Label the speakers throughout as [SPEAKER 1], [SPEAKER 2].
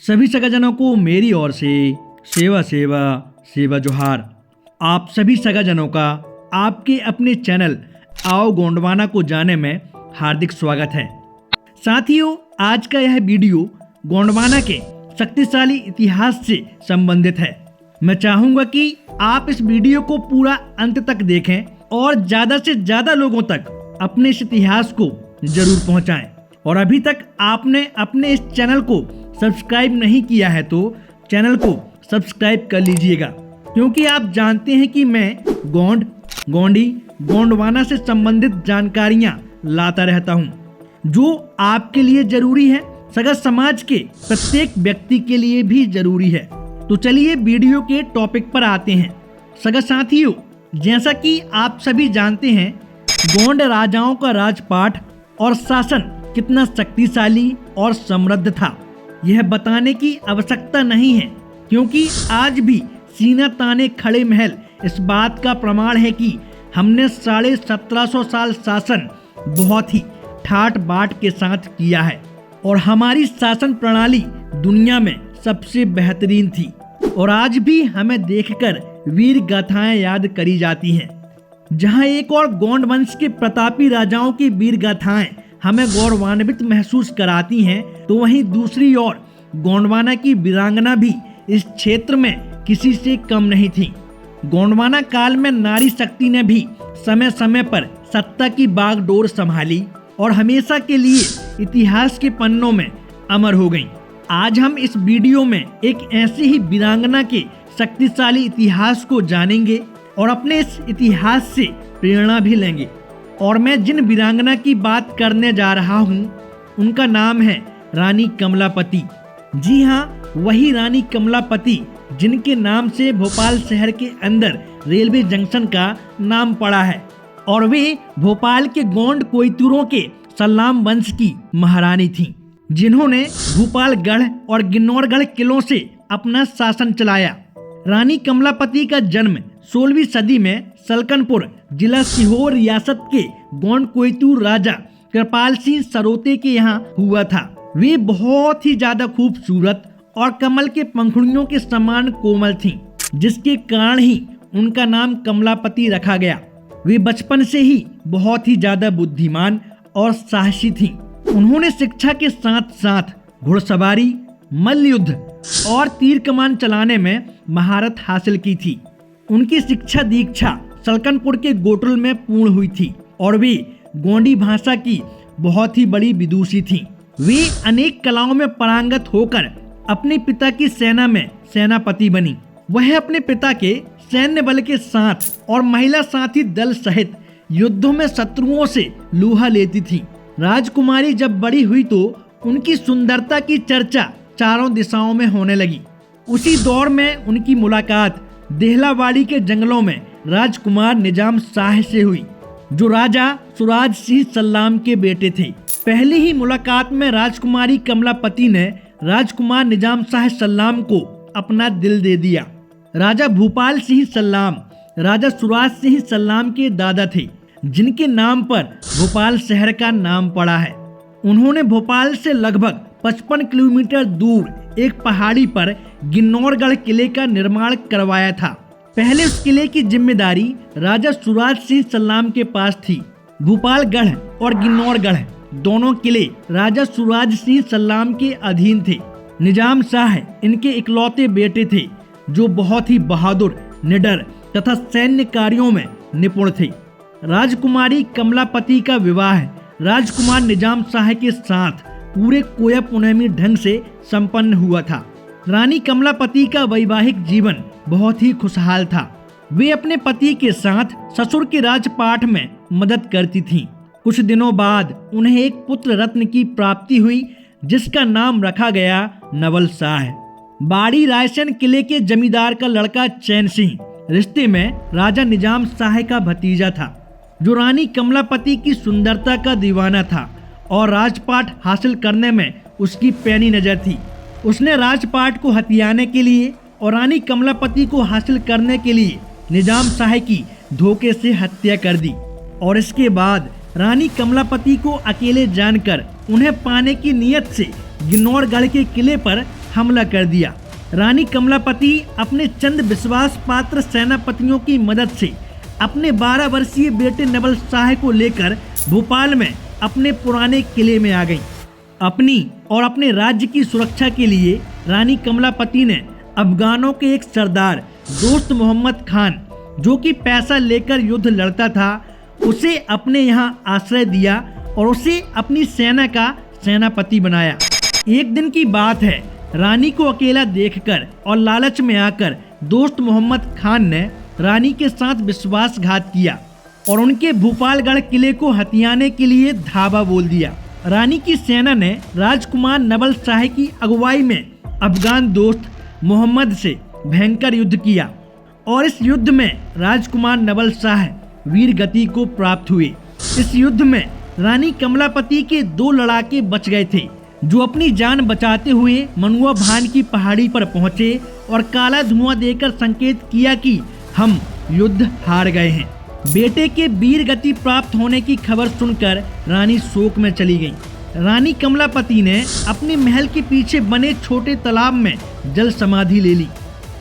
[SPEAKER 1] सभी सगाजनों को मेरी ओर से सेवा सेवा सेवा जोहार। आप सभी सगाजनों का आपके अपने चैनल आओ गोंडवाना को जाने में हार्दिक स्वागत है। साथियों, आज का यह वीडियो गोंडवाना के शक्तिशाली इतिहास से संबंधित है। मैं चाहूंगा कि आप इस वीडियो को पूरा अंत तक देखें और ज्यादा से ज्यादा लोगों तक अपने इस इतिहास को जरूर पहुंचाएं। और अभी तक आपने अपने इस चैनल को सब्सक्राइब नहीं किया है तो चैनल को सब्सक्राइब कर लीजिएगा, क्योंकि आप जानते हैं कि मैं गोंड, गोंडी, गोंडवाना से संबंधित जानकारियां लाता रहता हूं, जो आपके लिए जरूरी है, सगा समाज के प्रत्येक व्यक्ति के लिए भी जरूरी है। तो चलिए वीडियो के टॉपिक पर आते हैं। सगा साथियों, जैसा कि आप सभी जानते हैं, गोंड राजाओं का राजपाट और शासन कितना शक्तिशाली और समृद्ध था, यह बताने की आवश्यकता नहीं है, क्योंकि आज भी सीना ताने खड़े महल इस बात का प्रमाण है कि हमने 1750 साल शासन बहुत ही ठाट बाट के साथ किया है और हमारी शासन प्रणाली दुनिया में सबसे बेहतरीन थी। और आज भी हमें देखकर वीर गाथाएं याद करी जाती हैं। जहां एक और गोंड वंश के प्रतापी राजाओं की वीर गाथाएं हमें गौरवान्वित महसूस कराती हैं, तो वहीं दूसरी ओर गोंडवाना की वीरांगना भी इस क्षेत्र में किसी से कम नहीं थी। गोंडवाना काल में नारी शक्ति ने भी समय समय पर सत्ता की बागडोर संभाली और हमेशा के लिए इतिहास के पन्नों में अमर हो गईं। आज हम इस वीडियो में एक ऐसी ही वीरांगना के शक्तिशाली इतिहास को जानेंगे और अपने इस इतिहास से प्रेरणा भी लेंगे। और मैं जिन वीरांगना की बात करने जा रहा हूँ उनका नाम है रानी कमलापति। जी हाँ, वही रानी कमलापति जिनके नाम से भोपाल शहर के अंदर रेलवे जंक्शन का नाम पड़ा है। और वे भोपाल के गोंड कोयतुरों के सल्लाम वंश की महारानी थीं, जिन्होंने भोपालगढ़ और गिन्नौरगढ़ किलों से अपना शासन चलाया। रानी कमलापति का जन्म 16वीं सदी में सलकनपुर जिला सीहोर रियासत के गोंड कोयतुर राजा कृपाल सिंह सरोते के यहाँ हुआ था। वे बहुत ही ज्यादा खूबसूरत और कमल के पंखुड़ियों के समान कोमल थीं, जिसके कारण ही उनका नाम कमलापति रखा गया। वे बचपन से ही बहुत ही ज्यादा बुद्धिमान और साहसी थीं। उन्होंने शिक्षा के साथ साथ घुड़सवारी, मल्ल युद्ध और तीर कमान चलाने में महारत हासिल की थी। उनकी शिक्षा दीक्षा सलकनपुर के गोटल में पूर्ण हुई थी और वे गोंडी भाषा की बहुत ही बड़ी विदुषी थीं। वे अनेक कलाओं में पारंगत होकर अपने पिता की सेना में सेनापति बनी। वह अपने पिता के सैन्य बल के साथ और महिला साथी दल सहित युद्धों में शत्रुओं से लोहा लेती थी। राजकुमारी जब बड़ी हुई तो उनकी सुंदरता की चर्चा चारों दिशाओं में होने लगी। उसी दौर में उनकी मुलाकात देहलावाड़ी के जंगलों में राजकुमार निजाम शाह से हुई, जो राजा सुराज सिंह सल्लाम के बेटे थे। पहली ही मुलाकात में राजकुमारी कमलापति ने राजकुमार निजाम शाह सल्लाम को अपना दिल दे दिया। राजा भूपाल सिंह सल्लाम राजा सुराज सिंह सल्लाम के दादा थे, जिनके नाम पर भोपाल शहर का नाम पड़ा है। उन्होंने भोपाल से लगभग 55 किलोमीटर दूर एक पहाड़ी पर गिन्नौरगढ़ किले का निर्माण करवाया था। पहले उस किले की जिम्मेदारी राजा सुराज सिंह सल्लाम के पास थी। भोपालगढ़ और गिन्नौरगढ़ दोनों किले राजा सुराज सिंह सल्लाम के अधीन थे। निजाम शाह इनके इकलौते बेटे थे, जो बहुत ही बहादुर, निडर तथा सैन्य कार्यों में निपुण थे। राजकुमारी कमलापति का विवाह राजकुमार निजाम शाह के साथ पूरे कोया पुनेमी ढंग से संपन्न हुआ था। रानी कमलापति का वैवाहिक जीवन बहुत ही खुशहाल था। वे अपने पति के साथ ससुर के राजपाट में मदद करती थीं। कुछ दिनों बाद उन्हें एक पुत्र रत्न की प्राप्ति हुई, जिसका नाम रखा गया नवल शाह। बाड़ी रायसेन किले के जमींदार का लड़का चैन सिंह रिश्ते में राजा निजाम शाह का भतीजा था, जो रानी कमलापति की सुंदरता का दीवाना था और राजपाट हासिल करने में उसकी पैनी नजर थी। उसने राजपाट को हथियाने के लिए और रानी कमलापति को हासिल करने के लिए निजाम शाह की धोखे से हत्या कर दी। और इसके बाद रानी कमलापति को अकेले जानकर उन्हें पाने की नीयत से गिन्नौरगढ़ के किले पर हमला कर दिया। रानी कमलापति अपने चंद विश्वास पात्र सेनापतियों की मदद से अपने 12 वर्षीय बेटे नवल शाह को लेकर भोपाल में अपने पुराने किले में आ गईं। अपनी और अपने राज्य की सुरक्षा के लिए रानी कमलापति ने अफगानों के एक सरदार दोस्त मोहम्मद खान, जो कि पैसा लेकर युद्ध लड़ता था, उसे अपने यहाँ आश्रय दिया और उसे अपनी सेना का सेनापति बनाया। एक दिन की बात है, रानी को अकेला देखकर और लालच में आकर दोस्त मोहम्मद खान ने रानी के साथ विश्वासघात किया और उनके भोपालगढ़ किले को हथियाने के लिए धावा बोल दिया। रानी की सेना ने राजकुमार नवल शाह की अगुवाई में अफगान दोस्त मोहम्मद से भयंकर युद्ध किया और इस युद्ध में राजकुमार नवल शाह वीर गति को प्राप्त हुए। इस युद्ध में रानी कमलापति के 2 लड़ाके बच गए थे, जो अपनी जान बचाते हुए मनुआ भान की पहाड़ी पर पहुंचे और काला धुआं देकर संकेत किया कि हम युद्ध हार गए हैं। बेटे के वीर गति प्राप्त होने की खबर सुनकर रानी शोक में चली गई। रानी कमलापति ने अपने महल के पीछे बने छोटे तालाब में जल समाधि ले ली,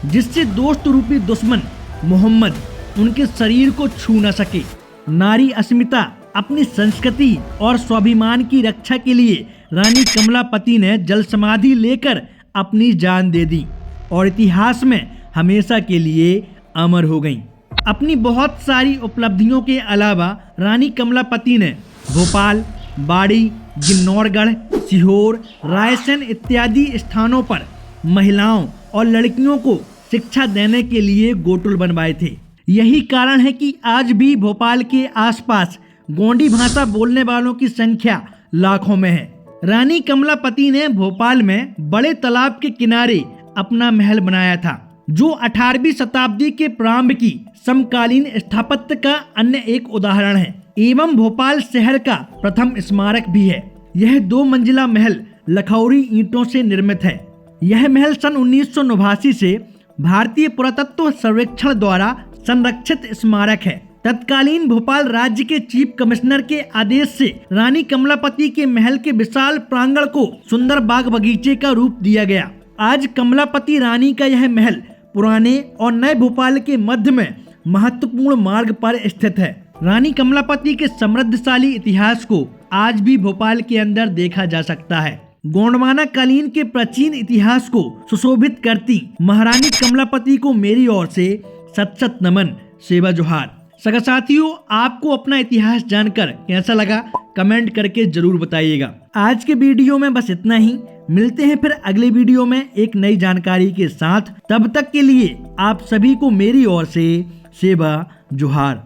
[SPEAKER 1] जिससे दोस्त रूपी दुश्मन मोहम्मद उनके शरीर को छू न सके। नारी अस्मिता, अपनी संस्कृति और स्वाभिमान की रक्षा के लिए रानी कमलापति ने जल समाधि लेकर अपनी जान दे दी और इतिहास में हमेशा के लिए अमर हो गईं। अपनी बहुत सारी उपलब्धियों के अलावा रानी कमलापति ने भोपाल, बाड़ी, गिन्नौरगढ़, सीहोर, रायसेन इत्यादि स्थानों पर महिलाओं और लड़कियों को शिक्षा देने के लिए गोकुल बनवाए थे। यही कारण है कि आज भी भोपाल के आसपास गोंडी भाषा बोलने वालों की संख्या लाखों में है। रानी कमलापति ने भोपाल में बड़े तालाब के किनारे अपना महल बनाया था, जो 18वीं शताब्दी के प्रारंभ की समकालीन स्थापत्य का अन्य एक उदाहरण है एवं भोपाल शहर का प्रथम स्मारक भी है। यह 2 मंजिला महल लखौरी ईंटों से निर्मित है। यह महल सन 1989 से भारतीय पुरातत्व सर्वेक्षण द्वारा संरक्षित स्मारक है। तत्कालीन भोपाल राज्य के चीफ कमिश्नर के आदेश से रानी कमलापति के महल के विशाल प्रांगण को सुंदर बाग बगीचे का रूप दिया गया। आज कमलापति रानी का यह महल पुराने और नए भोपाल के मध्य में महत्वपूर्ण मार्ग पर स्थित है। रानी कमलापति के समृद्धशाली इतिहास को आज भी भोपाल के अंदर देखा जा सकता है। गोंडवाना कालीन के प्राचीन इतिहास को सुशोभित करती महारानी कमलापति को मेरी ओर से सत सत नमन, सेवा जोहार। सगा साथियों, आपको अपना इतिहास जानकर कैसा लगा कमेंट करके जरूर बताइएगा। आज के वीडियो में बस इतना ही। मिलते हैं फिर अगले वीडियो में एक नई जानकारी के साथ। तब तक के लिए आप सभी को मेरी ओर से सेवा जोहार।